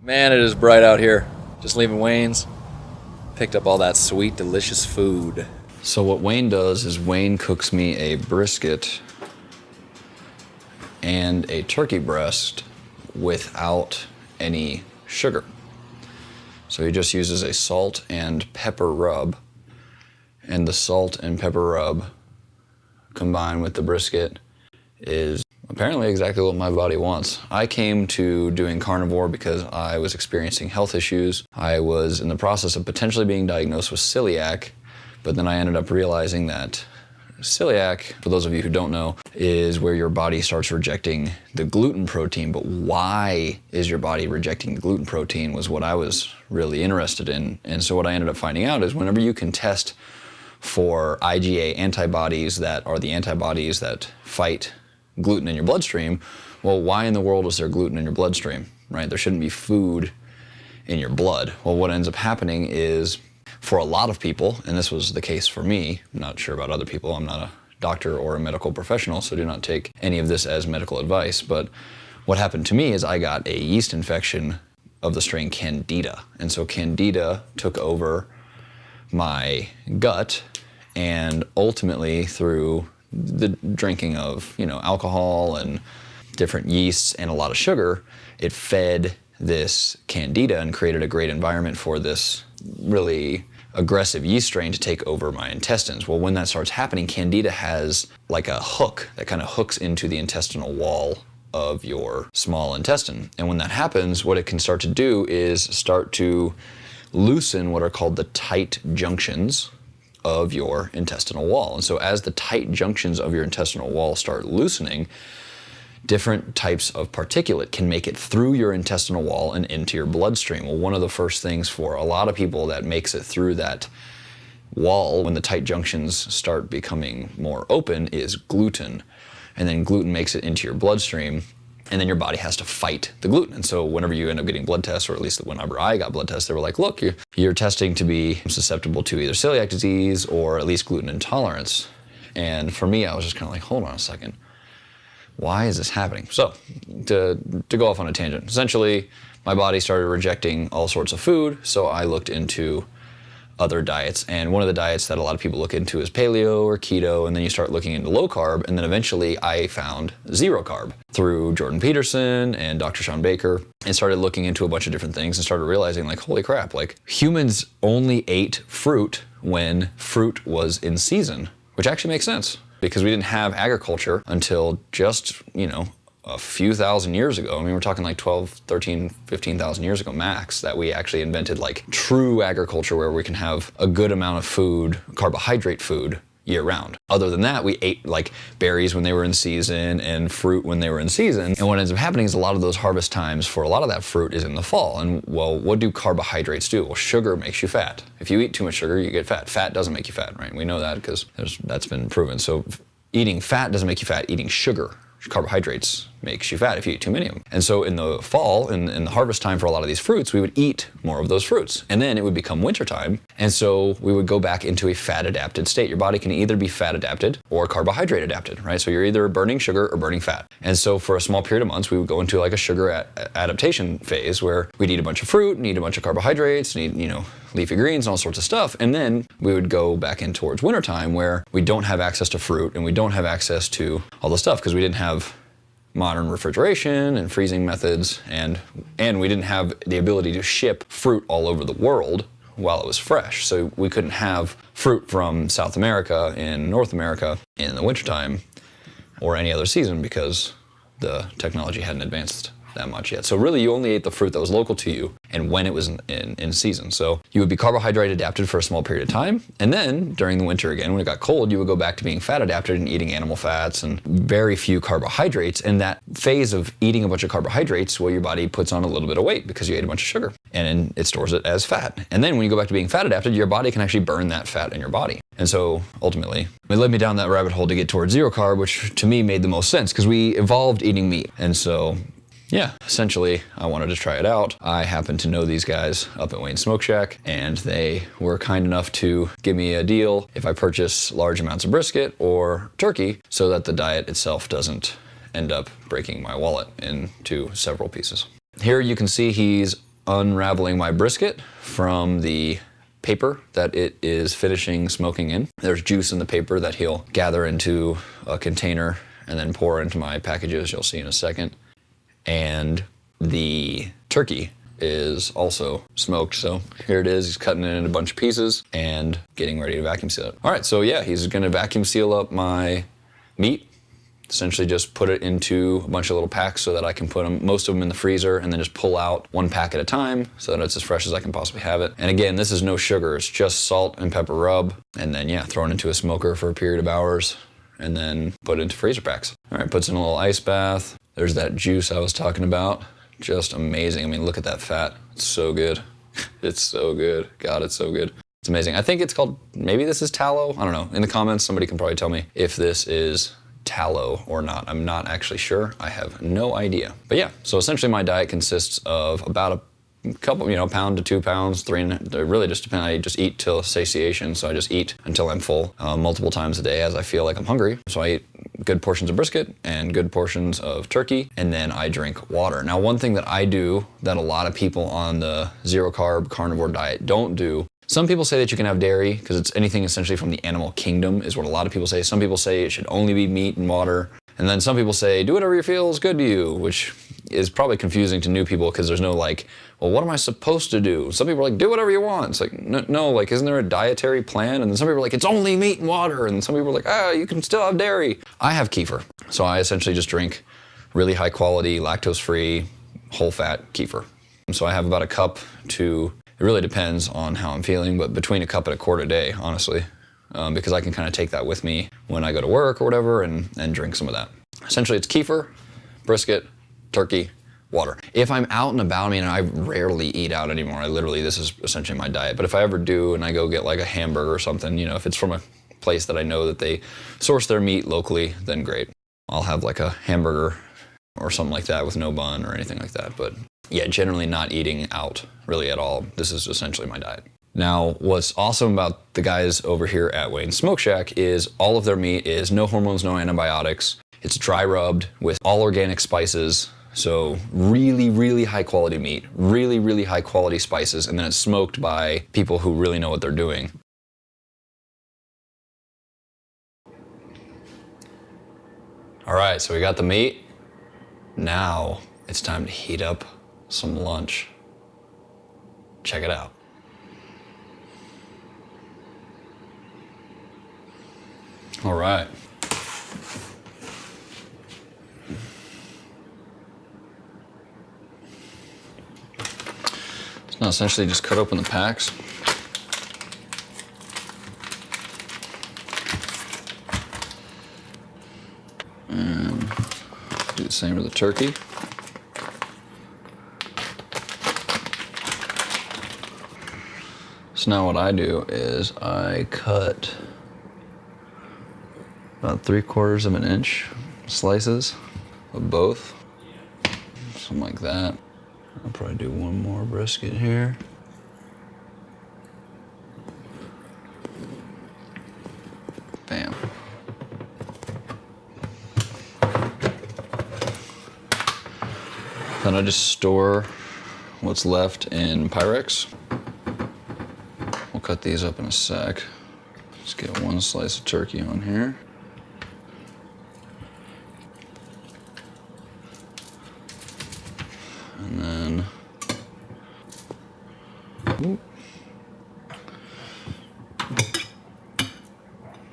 Man, it is bright out here. Just leaving Wayne's. Picked up all that sweet, delicious food. So what Wayne does is Wayne cooks me a brisket and a turkey breast without any sugar. So he just uses a salt and pepper rub, and the salt and pepper rub combined with the brisket is apparently exactly what my body wants. I came to doing carnivore because I was experiencing health issues. I was in the process of potentially being diagnosed with celiac, but then I ended up realizing that celiac, for those of you who don't know, is where your body starts rejecting the gluten protein. But why is your body rejecting the gluten protein was what I was really interested in. And so what I ended up finding out is whenever you can test for IgA antibodies that are the antibodies that fight gluten in your bloodstream, well, why in the world is there gluten in your bloodstream, right? There shouldn't be food in your blood. Well, what ends up happening is for a lot of people, and this was the case for me, I'm not sure about other people, I'm not a doctor or a medical professional, so do not take any of this as medical advice, but what happened to me is I got a yeast infection of the strain Candida. And so Candida took over my gut, and ultimately through the drinking of, alcohol and different yeasts and a lot of sugar, it fed this Candida and created a great environment for this really aggressive yeast strain to take over my intestines. Well, when that starts happening, Candida has like a hook that kind of hooks into the intestinal wall of your small intestine. And when that happens, what it can start to do is start to loosen what are called the tight junctions of your intestinal wall. And so as the tight junctions of your intestinal wall start loosening, different types of particulate can make it through your intestinal wall and into your bloodstream. Well, one of the first things for a lot of people that makes it through that wall when the tight junctions start becoming more open is gluten. And then gluten makes it into your bloodstream, and then your body has to fight the gluten. And so whenever you end up getting blood tests, or at least whenever I got blood tests, they were like, look, you're testing to be susceptible to either celiac disease or at least gluten intolerance. And for me, I was just kind of like, hold on a second. Why is this happening? So to go off on a tangent, essentially my body started rejecting all sorts of food. So I looked into other diets, and one of the diets that a lot of people look into is paleo or keto, and then you start looking into low carb, and then eventually I found zero carb through Jordan Peterson and Dr. Sean Baker, and started looking into a bunch of different things and started realizing, like, holy crap, like humans only ate fruit when fruit was in season, which actually makes sense because we didn't have agriculture until just, a few thousand years ago. I mean, we're talking like 12, 13, 15,000 years ago max that we actually invented like true agriculture where we can have a good amount of food, carbohydrate food, year round. Other than that, we ate like berries when they were in season and fruit when they were in season. And what ends up happening is a lot of those harvest times for a lot of that fruit is in the fall. And well, what do carbohydrates do? Well, sugar makes you fat. If you eat too much sugar, you get fat. Fat doesn't make you fat, right? We know that because that's been proven. So eating fat doesn't make you fat. Eating sugar, carbohydrates, makes you fat if you eat too many of them. And so in the fall, in the harvest time for a lot of these fruits, we would eat more of those fruits. And then it would become wintertime, and so we would go back into a fat-adapted state. Your body can either be fat-adapted or carbohydrate-adapted, right? So you're either burning sugar or burning fat. And so for a small period of months, we would go into like a sugar adaptation phase where we'd eat a bunch of fruit and eat a bunch of carbohydrates and eat, leafy greens and all sorts of stuff. And then we would go back in towards wintertime where we don't have access to fruit and we don't have access to all the stuff because we didn't have modern refrigeration and freezing methods, and we didn't have the ability to ship fruit all over the world while it was fresh. So we couldn't have fruit from South America in North America in the wintertime or any other season because the technology hadn't advanced that much yet. So really you only ate the fruit that was local to you and when it was in season. So you would be carbohydrate adapted for a small period of time, and then during the winter again, when it got cold, you would go back to being fat adapted and eating animal fats and very few carbohydrates. And that phase of eating a bunch of carbohydrates, well, your body puts on a little bit of weight because you ate a bunch of sugar and it stores it as fat. And then when you go back to being fat adapted, your body can actually burn that fat in your body. And so ultimately, it led me down that rabbit hole to get towards zero carb, which to me made the most sense because we evolved eating meat. And so yeah, essentially, I wanted to try it out. I happened to know these guys up at Wayne's Smoke Shack, and they were kind enough to give me a deal if I purchase large amounts of brisket or turkey so that the diet itself doesn't end up breaking my wallet into several pieces. Here you can see he's unraveling my brisket from the paper that it is finishing smoking in. There's juice in the paper that he'll gather into a container and then pour into my packages, you'll see in a second. And the turkey is also smoked, so here it is. He's cutting it in a bunch of pieces and getting ready to vacuum seal it. All right, so yeah, he's gonna vacuum seal up my meat. Essentially just put it into a bunch of little packs so that I can put them, most of them in the freezer, and then just pull out one pack at a time so that it's as fresh as I can possibly have it. And again, this is no sugar, it's just salt and pepper rub, and then yeah, thrown into a smoker for a period of hours, and then put it into freezer packs. All right, puts in a little ice bath. There's that juice I was talking about. Just amazing. I mean, look at that fat. It's so good. It's so good. God, it's so good. It's amazing. I think it's called, maybe this is tallow. I don't know. In the comments, somebody can probably tell me if this is tallow or not. I'm not actually sure. I have no idea. But yeah, so essentially my diet consists of about a couple, pound to 2 pounds, it really just depends. I just eat till satiation, so I just eat until I'm full, multiple times a day as I feel like I'm hungry. So I eat good portions of brisket and good portions of turkey, and then I drink water. Now, one thing that I do that a lot of people on the zero carb carnivore diet don't do, some people say that you can have dairy because it's anything essentially from the animal kingdom is what a lot of people say. Some people say it should only be meat and water. And then some people say, do whatever you feel is good to you, which is probably confusing to new people because there's no like, well, what am I supposed to do? Some people are like, do whatever you want. It's like, no, like, isn't there a dietary plan? And then some people are like, it's only meat and water. And some people are like, you can still have dairy. I have kefir. So I essentially just drink really high quality, lactose-free, whole fat kefir. So I have about a cup to, it really depends on how I'm feeling, but between a cup and a quart a day, honestly. Because I can kind of take that with me when I go to work or whatever and drink some of that. Essentially it's kefir, brisket, turkey, water. If I'm out and about, I mean, I rarely eat out anymore. This is essentially my diet. But if I ever do and I go get like a hamburger or something, if it's from a place that I know that they source their meat locally, then great. I'll have like a hamburger or something like that with no bun or anything like that. But yeah, generally not eating out really at all. This is essentially my diet. Now, what's awesome about the guys over here at Wayne's Smoke Shack is all of their meat is no hormones, no antibiotics. It's dry rubbed with all organic spices. So really, really high quality meat, really, really high quality spices, and then it's smoked by people who really know what they're doing. All right, so we got the meat. Now it's time to heat up some lunch. Check it out. All right. So now essentially just cut open the packs. And do the same with the turkey. So now what I do is I cut about 3/4 of an inch slices of both, something like that. I'll probably do one more brisket here. Bam. Then I just store what's left in Pyrex. We'll cut these up in a sec. Just get one slice of turkey on here. And then,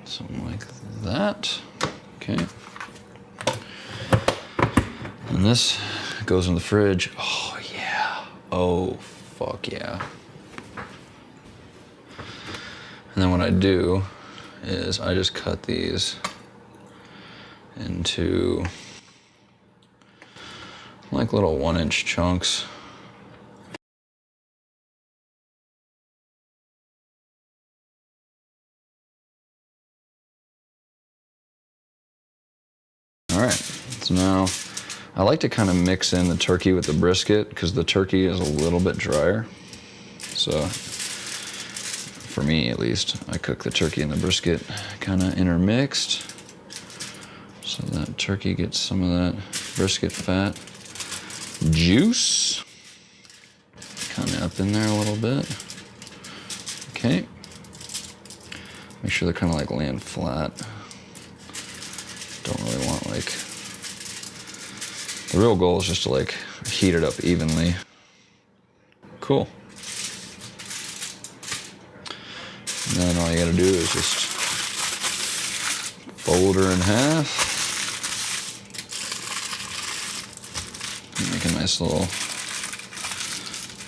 something like that. Okay. And this goes in the fridge. Oh yeah. Oh fuck yeah. And then what I do is I just cut these into like little 1-inch chunks. All right, so now I like to kind of mix in the turkey with the brisket because the turkey is a little bit drier. So for me at least, I cook the turkey and the brisket kind of intermixed so that turkey gets some of that brisket fat juice. up in there a little bit. Okay. Make sure they're kind of like laying flat. Don't really want like, the real goal is just to like heat it up evenly. Cool. And then all you gotta do is just fold her in half. Make a nice little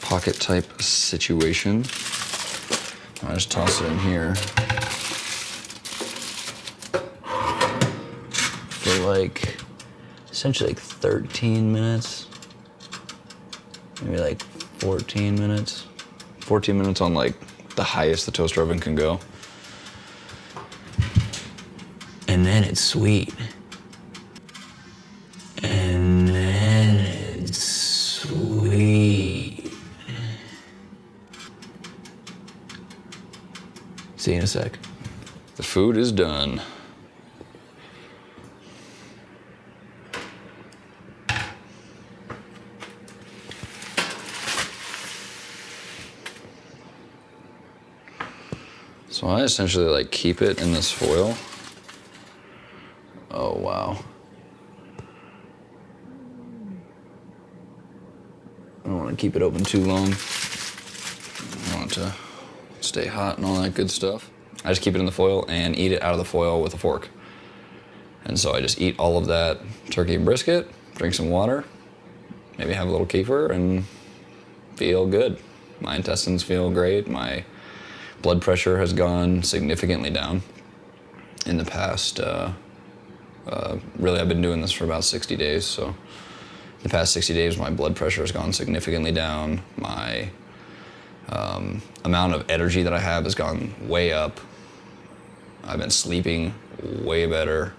pocket type situation. I just toss it in here for like, essentially like 13 minutes, maybe like 14 minutes. 14 minutes on like the highest the toaster oven can go. And then it's sweet. And then it's sweet. See you in a sec. The food is done. So I essentially like keep it in this foil. Oh, wow. I don't want to keep it open too long. I want it to stay hot and all that good stuff. I just keep it in the foil and eat it out of the foil with a fork. And so I just eat all of that turkey and brisket, drink some water, maybe have a little kefir, and feel good. My intestines feel great. My blood pressure has gone significantly down in the past. Really, I've been doing this for about 60 days. So the past 60 days, my blood pressure has gone significantly down. My amount of energy that I have has gone way up. I've been sleeping way better.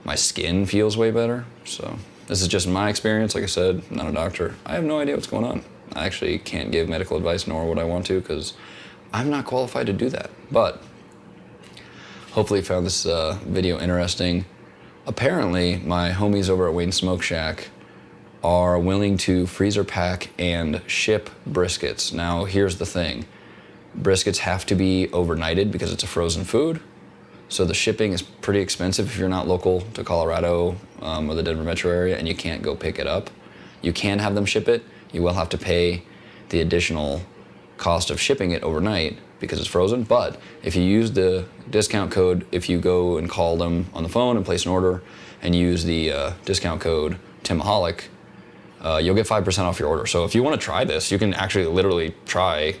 My skin feels way better. So this is just my experience. Like I said, I'm not a doctor. I have no idea what's going on. I actually can't give medical advice, nor would I want to, because I'm not qualified to do that. But hopefully you found this video interesting. Apparently, my homies over at Wayne Smoke Shack are willing to freezer pack and ship briskets. Now, here's the thing. Briskets have to be overnighted because it's a frozen food. So the shipping is pretty expensive if you're not local to Colorado or the Denver metro area and you can't go pick it up. You can have them ship it. You will have to pay the additional cost of shipping it overnight because it's frozen. But if you use the discount code, if you go and call them on the phone and place an order and use the discount code Timaholic, you'll get 5% off your order. So if you want to try this, you can actually literally try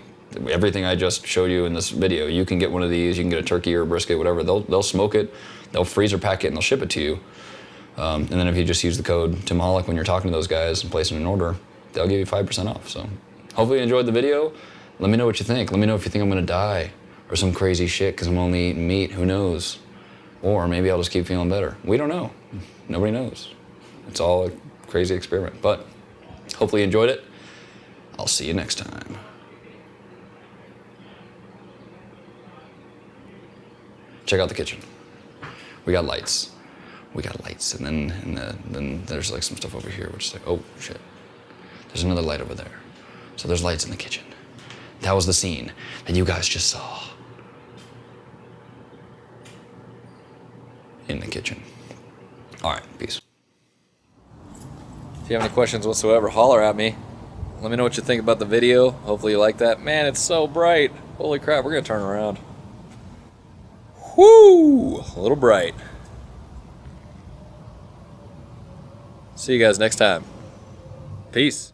everything I just showed you in this video. You can get one of these, you can get a turkey or a brisket, whatever. They'll smoke it, they'll freezer pack it, and they'll ship it to you. And then if you just use the code Timaholic when you're talking to those guys and placing an order, they'll give you 5% off. So hopefully you enjoyed the video. Let me know what you think. Let me know if you think I'm gonna die or some crazy shit because I'm only eating meat, who knows? Or maybe I'll just keep feeling better. We don't know. Nobody knows. It's all a crazy experiment. But hopefully you enjoyed it. I'll see you next time. Check out the kitchen. We got lights. We got lights, and then there's like some stuff over here, which is like, oh shit. There's another light over there. So there's lights in the kitchen. That was the scene that you guys just saw in the kitchen. All right, peace. If you have any questions whatsoever, holler at me. Let me know what you think about the video. Hopefully you like that. Man, it's so bright. Holy crap, we're gonna turn around. Whoo! A little bright. See you guys next time. Peace.